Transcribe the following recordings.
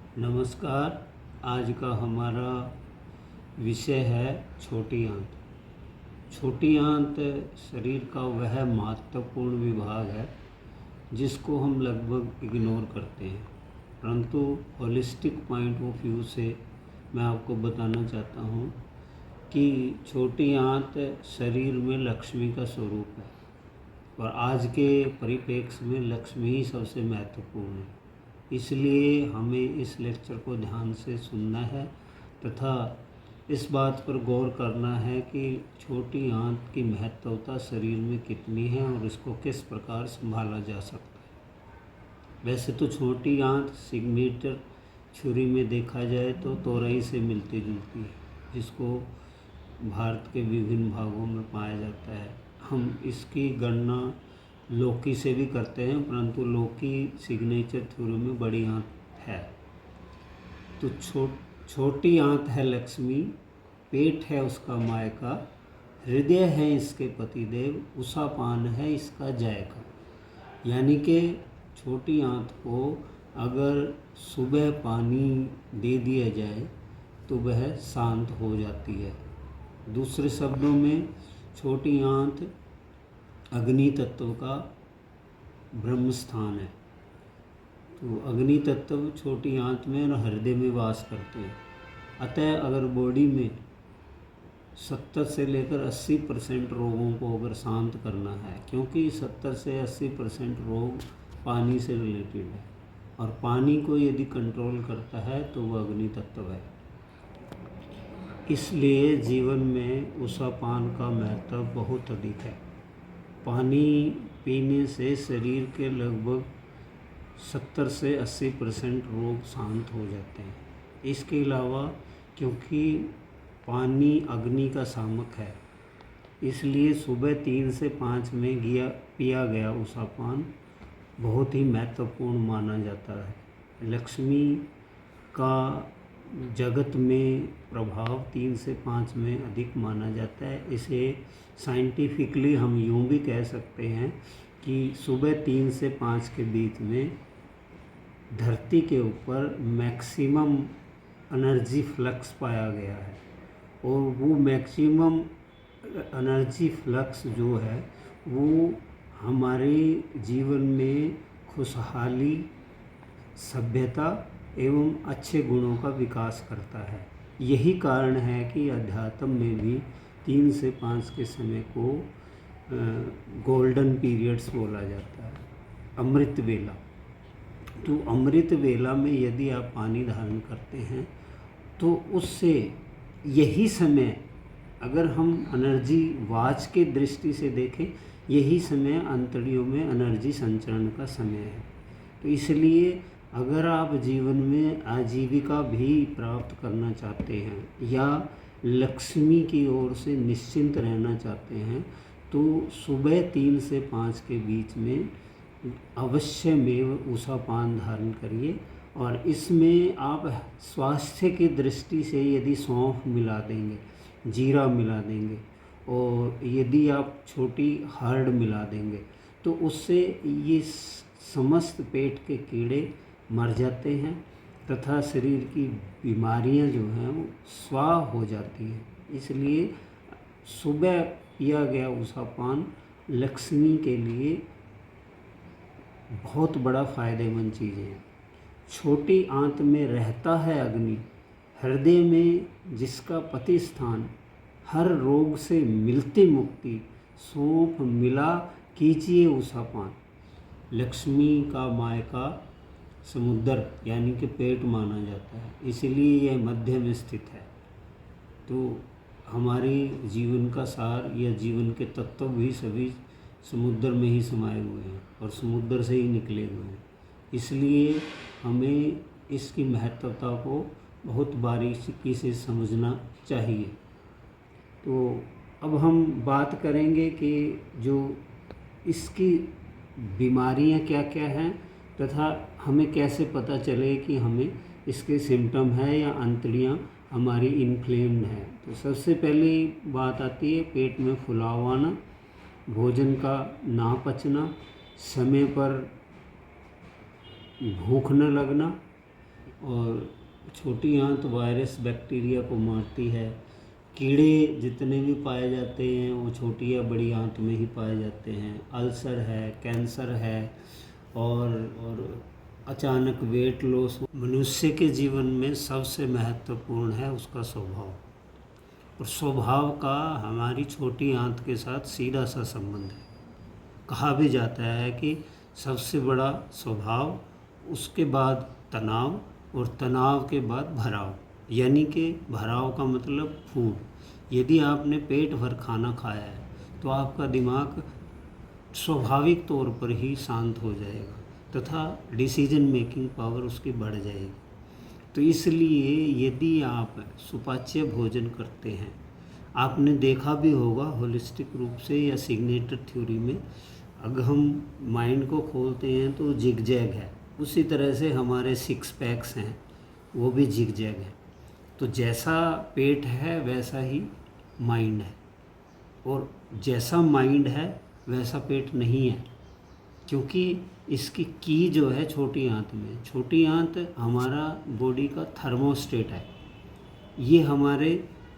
नमस्कार। आज का हमारा विषय है छोटी आंत। छोटी आंत शरीर का वह महत्वपूर्ण विभाग है जिसको हम लगभग इग्नोर करते हैं, परंतु होलिस्टिक पॉइंट ऑफ व्यू से मैं आपको बताना चाहता हूँ कि छोटी आंत शरीर में लक्ष्मी का स्वरूप है और आज के परिप्रेक्ष्य में लक्ष्मी ही सबसे महत्वपूर्ण है। इसलिए हमें इस लेक्चर को ध्यान से सुनना है तथा इस बात पर गौर करना है कि छोटी आंत की महत्वता शरीर में कितनी है और इसको किस प्रकार संभाला जा सकता है। वैसे तो छोटी आंत सिग्नेचर छुरी में देखा जाए तो तोरई से मिलती जुलती है, जिसको भारत के विभिन्न भागों में पाया जाता है। हम इसकी गणना लौकी से भी करते हैं, परंतु लौकी सिग्नेचर थ्योरी में बड़ी आंत है। तो छोटी आंत है लक्ष्मी, पेट है उसका मायका, हृदय है इसके पतिदेव, उषापान है इसका जायका। यानी कि छोटी आंत को अगर सुबह पानी दे दिया जाए तो वह शांत हो जाती है। दूसरे शब्दों में छोटी आंत अग्नि तत्व का ब्रह्म स्थान है। तो अग्नि तत्व छोटी आंत में और हृदय में वास करते हैं। अतः अगर बॉडी में 70 से लेकर 80% रोगों को अगर शांत करना है, क्योंकि 70 से 80% रोग पानी से रिलेटेड है और पानी को यदि कंट्रोल करता है तो वह अग्नि तत्व है। इसलिए जीवन में उषापान का महत्व बहुत अधिक है। पानी पीने से शरीर के लगभग 70 से 80% रोग शांत हो जाते हैं। इसके अलावा क्योंकि पानी अग्नि का शामक है, इसलिए सुबह 3 से 5 में पिया गया उषापान बहुत ही महत्वपूर्ण माना जाता है। लक्ष्मी का जगत में प्रभाव 3 से 5 में अधिक माना जाता है। इसे साइंटिफिकली हम यूँ भी कह सकते हैं कि सुबह 3 से 5 के बीच में धरती के ऊपर मैक्सिमम एनर्जी फ्लक्स पाया गया है और वो मैक्सिमम एनर्जी फ्लक्स जो है वो हमारे जीवन में खुशहाली, सभ्यता एवं अच्छे गुणों का विकास करता है। यही कारण है कि अध्यात्म में भी 3 से 5 के समय को गोल्डन पीरियड्स बोला जाता है, अमृत वेला। तो अमृत वेला में यदि आप पानी धारण करते हैं तो उससे यही समय, अगर हम एनर्जी वाच के दृष्टि से देखें, यही समय अंतड़ियों में एनर्जी संचरण का समय है। तो इसलिए अगर आप जीवन में आजीविका भी प्राप्त करना चाहते हैं या लक्ष्मी की ओर से निश्चिंत रहना चाहते हैं तो सुबह 3 से 5 के बीच में अवश्य में उषापान धारण करिए। और इसमें आप स्वास्थ्य की दृष्टि से यदि सौंफ मिला देंगे, जीरा मिला देंगे और यदि आप छोटी हर्ड मिला देंगे तो उससे ये समस्त पेट के कीड़े मर जाते हैं तथा शरीर की बीमारियां जो हैं वो स्वाह हो जाती हैं। इसलिए सुबह पिया गया उषापान लक्ष्मी के लिए बहुत बड़ा फ़ायदेमंद चीज़ है। छोटी आंत में रहता है अग्नि, हृदय में जिसका पति स्थान, हर रोग से मिलती मुक्ति, सौंफ मिला कीजिए उषापान। लक्ष्मी का मायका समुद्र यानी कि पेट माना जाता है, इसलिए यह मध्य में स्थित है। तो हमारी जीवन का सार या जीवन के तत्व भी सभी समुद्र में ही समाये हुए हैं और समुद्र से ही निकले हुए हैं। इसलिए हमें इसकी महत्वता को बहुत बारीकी से समझना चाहिए। तो अब हम बात करेंगे कि जो इसकी बीमारियां क्या क्या हैं तथा हमें कैसे पता चले कि हमें इसके सिम्टम है या अंतड़ियां हमारी इन्फ्लेम्ड हैं। तो सबसे पहली बात आती है पेट में फुलाव आना, भोजन का ना पचना, समय पर भूख न लगना, और छोटी आंत वायरस बैक्टीरिया को मारती है। कीड़े जितने भी पाए जाते हैं वो छोटी या बड़ी आंत में ही पाए जाते हैं। अल्सर है, कैंसर है और अचानक वेट लॉस। मनुष्य के जीवन में सबसे महत्वपूर्ण है उसका स्वभाव, और स्वभाव का हमारी छोटी आंत के साथ सीधा सा संबंध है। कहा भी जाता है कि सबसे बड़ा स्वभाव, उसके बाद तनाव, और तनाव के बाद भराव। यानी कि भराव का मतलब फूड। यदि आपने पेट भर खाना खाया है तो आपका दिमाग स्वाभाविक तौर पर ही शांत हो जाएगा तथा डिसीजन मेकिंग पावर उसकी बढ़ जाएगी। तो इसलिए यदि आप सुपाच्य भोजन करते हैं, आपने देखा भी होगा होलिस्टिक रूप से या सिग्नेचर थ्योरी में, अगर हम माइंड को खोलते हैं तो जिगजैग है, उसी तरह से हमारे 6 पैक्स हैं वो भी जिगजैग है। तो जैसा पेट है वैसा ही माइंड है, और जैसा माइंड है वैसा पेट नहीं है, क्योंकि इसकी की जो है छोटी आंत में। छोटी आंत हमारा बॉडी का थर्मोस्टेट है। ये हमारे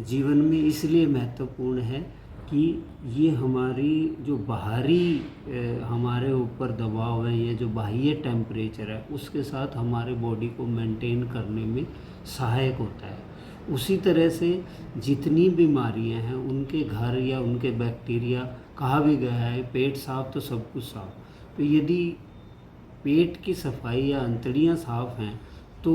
जीवन में इसलिए महत्वपूर्ण है कि ये हमारी जो बाहरी हमारे ऊपर दबाव है, ये जो बाह्य टेम्परेचर है, उसके साथ हमारे बॉडी को मेंटेन करने में सहायक होता है। उसी तरह से जितनी बीमारियां हैं उनके घर या उनके बैक्टीरिया, कहा भी गया है पेट साफ तो सब कुछ साफ। तो यदि पेट की सफाई या अंतड़ियाँ साफ हैं तो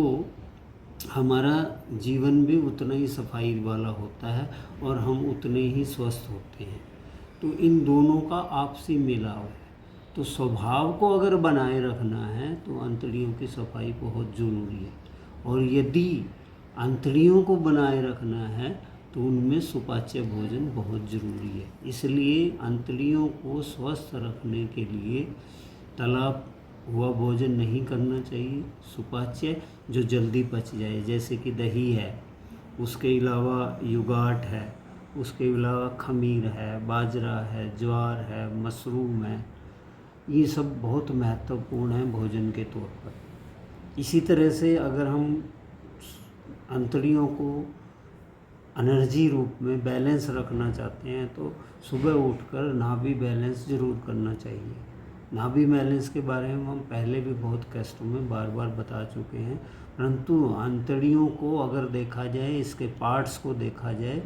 हमारा जीवन भी उतना ही सफाई वाला होता है और हम उतने ही स्वस्थ होते हैं। तो इन दोनों का आपसी मिलाव है। तो स्वभाव को अगर बनाए रखना है तो अंतड़ियों की सफाई बहुत ज़रूरी है, और यदि अंतड़ियों को बनाए रखना है तो उनमें सुपाच्य भोजन बहुत ज़रूरी है। इसलिए अंतड़ियों को स्वस्थ रखने के लिए तला हुआ भोजन नहीं करना चाहिए। सुपाच्य जो जल्दी पच जाए, जैसे कि दही है, उसके अलावा युगाट है, उसके अलावा खमीर है, बाजरा है, ज्वार है, मशरूम है, ये सब बहुत महत्वपूर्ण है भोजन के तौर पर। इसी तरह से अगर हम अंतड़ियों को एनर्जी रूप में बैलेंस रखना चाहते हैं तो सुबह उठकर नाभि बैलेंस ज़रूर करना चाहिए। नाभि बैलेंस के बारे में हम पहले भी बहुत कैस्टों में बार बार बता चुके हैं, परंतु अंतड़ियों को अगर देखा जाए, इसके पार्ट्स को देखा जाए,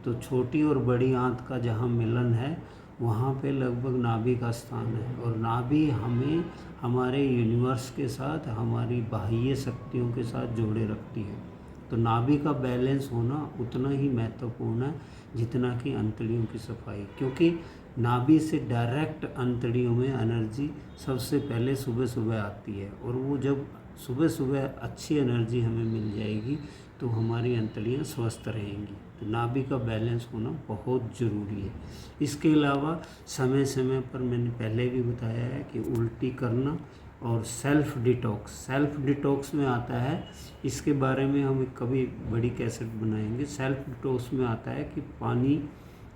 तो छोटी और बड़ी आंत का जहाँ मिलन है वहाँ पे लगभग नाभि का स्थान है, और नाभि हमें हमारे यूनिवर्स के साथ, हमारी बाह्य शक्तियों के साथ जोड़े रखती है। तो नाभि का बैलेंस होना उतना ही महत्वपूर्ण है जितना कि अंतड़ियों की सफाई, क्योंकि नाभि से डायरेक्ट अंतड़ियों में एनर्जी सबसे पहले सुबह सुबह आती है, और वो जब सुबह सुबह अच्छी एनर्जी हमें मिल जाएगी तो हमारी अंतड़ियाँ स्वस्थ रहेंगी। तो नाभि का बैलेंस होना बहुत ज़रूरी है। इसके अलावा समय समय पर मैंने पहले भी बताया है कि उल्टी करना और सेल्फ डिटॉक्स में आता है, इसके बारे में हम कभी बड़ी कैसेट बनाएंगे। सेल्फ डिटॉक्स में आता है कि पानी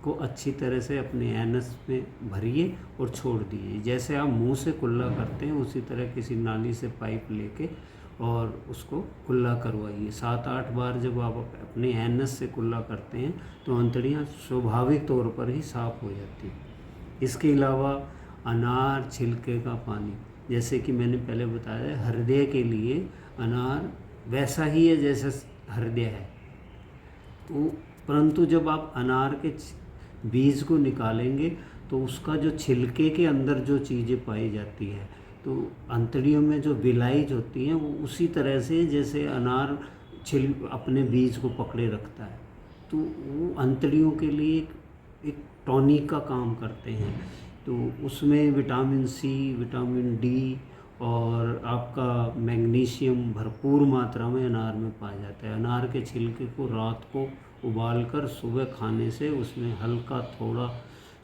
को अच्छी तरह से अपने एनस में भरिए और छोड़ दीजिए। जैसे आप मुंह से कुल्ला करते हैं उसी तरह किसी नाली से पाइप लेके और उसको कुल्ला करवाइए। 7-8 बार जब आप अपने एनस से कुल्ला करते हैं तो अंतड़ियाँ स्वाभाविक तौर पर ही साफ हो जाती हैं। इसके अलावा अनार छिलके का पानी, जैसे कि मैंने पहले बताया, हृदय के लिए अनार वैसा ही है जैसा हृदय है। तो परंतु जब आप अनार के बीज को निकालेंगे तो उसका जो छिलके के अंदर जो चीज़ें पाई जाती है, तो अंतड़ियों में जो विलायज होती हैं वो उसी तरह से जैसे अनार अपने बीज को पकड़े रखता है, तो वो अंतड़ियों के लिए एक टॉनिक का काम करते हैं। तो उसमें विटामिन सी, विटामिन डी और आपका मैग्नीशियम भरपूर मात्रा में अनार में पाया जाता है। अनार के छिलके को रात को उबालकर सुबह खाने से उसमें हल्का थोड़ा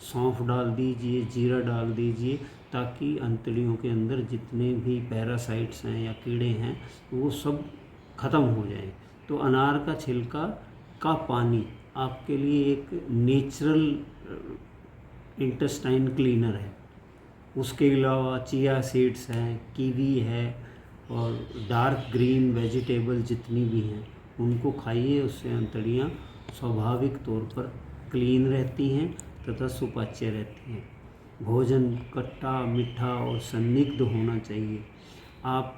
सौंफ डाल दीजिए, जीरा डाल दीजिए, ताकि अंतड़ियों के अंदर जितने भी पैरासाइट्स हैं या कीड़े हैं वो सब ख़त्म हो जाएं। तो अनार का छिलका का पानी आपके लिए एक नेचुरल इंटेस्टाइन क्लीनर है। उसके अलावा चिया सीड्स हैं, कीवी है, और डार्क ग्रीन वेजिटेबल जितनी भी हैं उनको खाइए। उससे अंतड़ियाँ स्वाभाविक तौर पर क्लीन रहती हैं तथा सुपाच्य रहती हैं। भोजन खट्टा, मीठा और संदिग्ध होना चाहिए। आप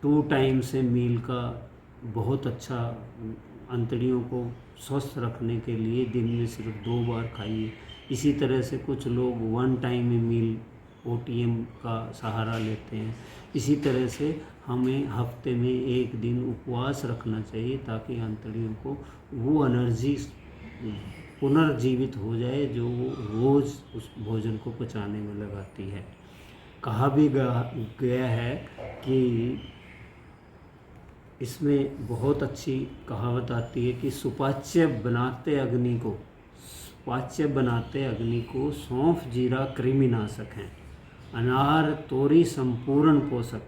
2 टाइम से मील का बहुत अच्छा अंतड़ियों को स्वस्थ रखने के लिए दिन में सिर्फ 2 बार खाइए। इसी तरह से कुछ लोग 1 टाइम मील OTM का सहारा लेते हैं। इसी तरह से हमें हफ्ते में 1 दिन उपवास रखना चाहिए ताकि अंतड़ियों को वो एनर्जी पुनर्जीवित हो जाए जो वो रोज़ उस भोजन को पचाने में लगाती है। कहा भी गया है कि इसमें बहुत अच्छी कहावत आती है कि सुपाच्य बनाते अग्नि को सौंफ जीरा कृमिनाशक हैं। अनार तोरी संपूर्ण पोषक,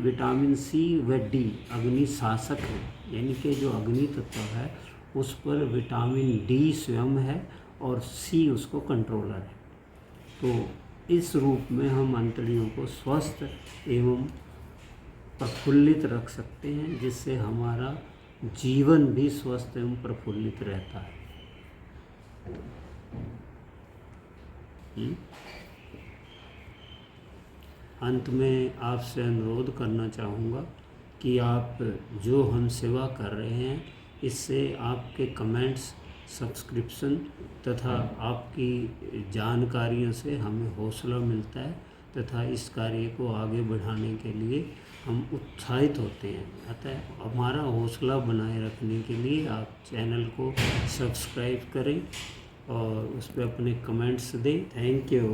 विटामिन सी व डी अग्नि शासक है। यानी कि जो अग्नि तत्व है उस पर विटामिन डी स्वयं है और सी उसको कंट्रोलर है। तो इस रूप में हम अंतड़ियों को स्वस्थ एवं प्रफुल्लित रख सकते हैं, जिससे हमारा जीवन भी स्वस्थ एवं प्रफुल्लित रहता है। अंत में आपसे अनुरोध करना चाहूँगा कि आप जो हम सेवा कर रहे हैं इससे आपके कमेंट्स, सब्सक्रिप्शन तथा आपकी जानकारियों से हमें हौसला मिलता है तथा इस कार्य को आगे बढ़ाने के लिए हम उत्साहित होते हैं। अतः हमारा हौसला बनाए रखने के लिए आप चैनल को सब्सक्राइब करें और उस पर अपने कमेंट्स दें। Thank you.